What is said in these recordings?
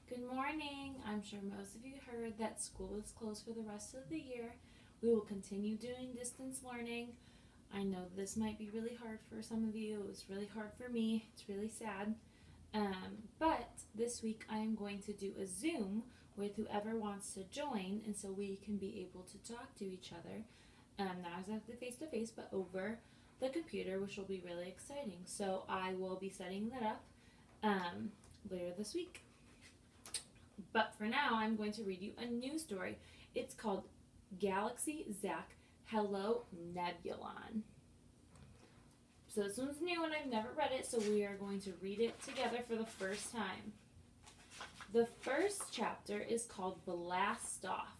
Good morning. I'm sure most of you heard that school is closed for the rest of the year. We will continue doing distance learning. I know this might be really hard for some of you. It was really hard for me. It's really sad. But this week I am going to do a Zoom with whoever wants to join, and so we can be able to talk to each other, not exactly face to face, but over the computer, which will be really exciting. So I will be setting that up later this week. But for now, I'm going to read you a new story. It's called Galaxy Zack Hello Nebulon. So this one's new and I've never read it, so we are going to read it together for the first time. The first chapter is called Blast Off.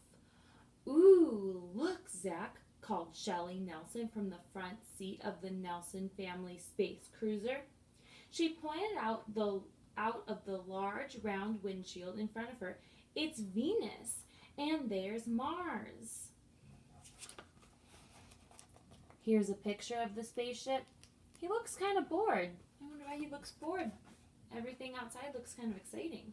Ooh, look, Zack, called Shelly Nelson from the front seat of the Nelson family space cruiser. She pointed out of the large round windshield in front of her. It's Venus, and there's Mars. Here's a picture of the spaceship. He looks kind of bored. I wonder why he looks bored. Everything outside looks kind of exciting.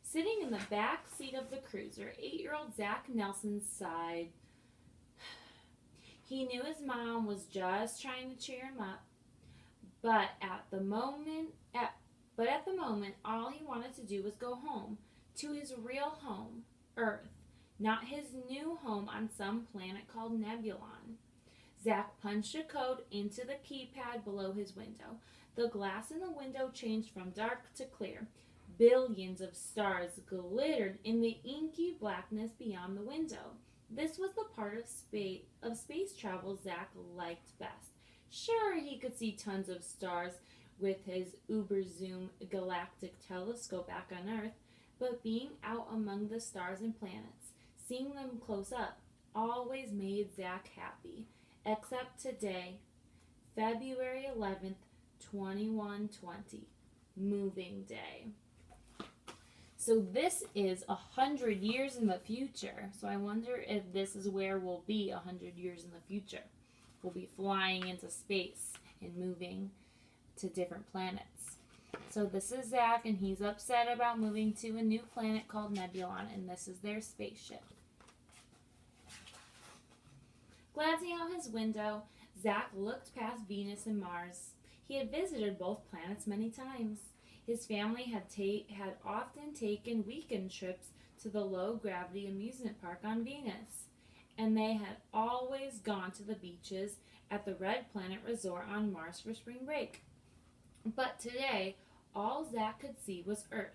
Sitting in the back seat of the cruiser, 8-year-old Zack Nelson sighed. He knew his mom was just trying to cheer him up, but at the moment, all he wanted to do was go home, to his real home, Earth, not his new home on some planet called Nebulon. Zack punched a code into the keypad below his window. The glass in the window changed from dark to clear. Billions of stars glittered in the inky blackness beyond the window. This was the part of space travel Zack liked best. Sure, he could see tons of stars with his Uber-Zoom galactic telescope back on Earth, but being out among the stars and planets, seeing them close up, always made Zack happy. Except today, February 11th, 2120, Moving Day. So this is 100 years in the future. So I wonder if this is where we'll be 100 years in the future. We'll be flying into space and moving to different planets. So this is Zack, and he's upset about moving to a new planet called Nebulon, and this is their spaceship. Glancing out his window, Zack looked past Venus and Mars. He had visited both planets many times. His family had often taken weekend trips to the low-gravity amusement park on Venus, and they had always gone to the beaches at the Red Planet Resort on Mars for spring break. But today, all Zack could see was Earth.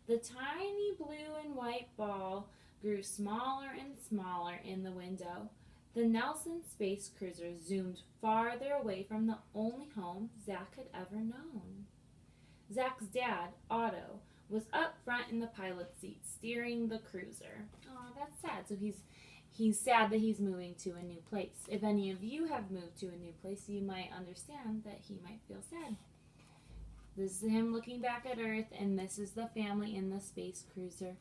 The tiny blue and white ball grew smaller and smaller in the window. The Nelson space cruiser zoomed farther away from the only home Zack had ever known. Zack's dad, Otto, was up front in the pilot's seat, steering the cruiser. Aw, that's sad. So he's sad that he's moving to a new place. If any of you have moved to a new place, you might understand that he might feel sad. This is him looking back at Earth, and this is the family in the space cruiser.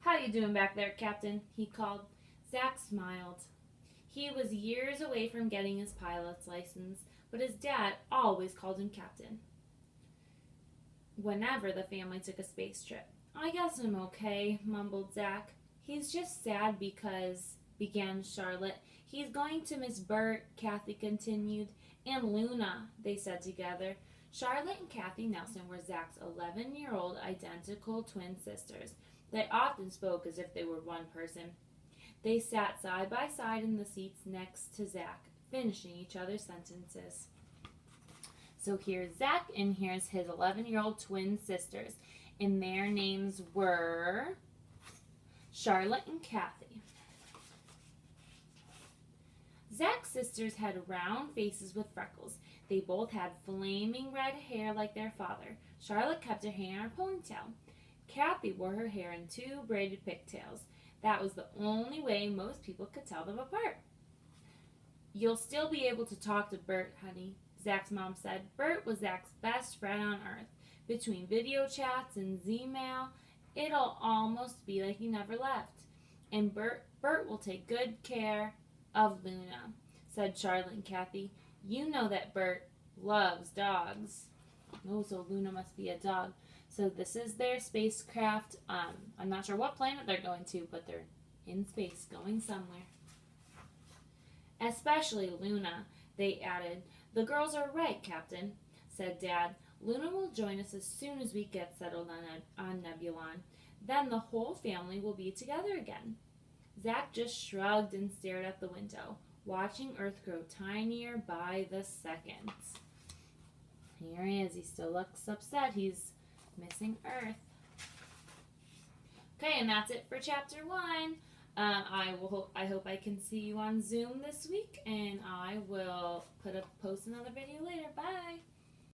How you doing back there, Captain? He called. Zack smiled. He was years away from getting his pilot's license, but his dad always called him Captain whenever the family took a space trip. I guess I'm okay, mumbled Zack. He's just sad because, began Charlotte. He's going to miss Bert, Kathy continued. And Luna, they said together. Charlotte and Kathy Nelson were Zack's 11-year-old identical twin sisters. They often spoke as if they were one person. They sat side by side in the seats next to Zack, finishing each other's sentences. So here's Zack, and here's his 11-year-old twin sisters. And their names were Charlotte and Kathy. Zack's sisters had round faces with freckles. They both had flaming red hair like their father. Charlotte kept her hair in a ponytail. Kathy wore her hair in 2 braided pigtails. That was the only way most people could tell them apart. You'll still be able to talk to Bert, honey, Zack's mom said. Bert was Zack's best friend on Earth. Between video chats and Z-mail, it'll almost be like he never left. And Bert will take good care of Luna, said Charlotte and Kathy. You know that Bert loves dogs. Oh, so Luna must be a dog. So this is their spacecraft. I'm not sure what planet they're going to, but they're in space, going somewhere. Especially Luna, they added. The girls are right, Captain, said Dad. Luna will join us as soon as we get settled on Nebulon. Then the whole family will be together again. Zack just shrugged and stared at the window, watching Earth grow tinier by the second. Here he is. He still looks upset. He's missing Earth. Okay, and that's it for chapter 1. I hope I can see you on Zoom this week, and I will post another video later. Bye.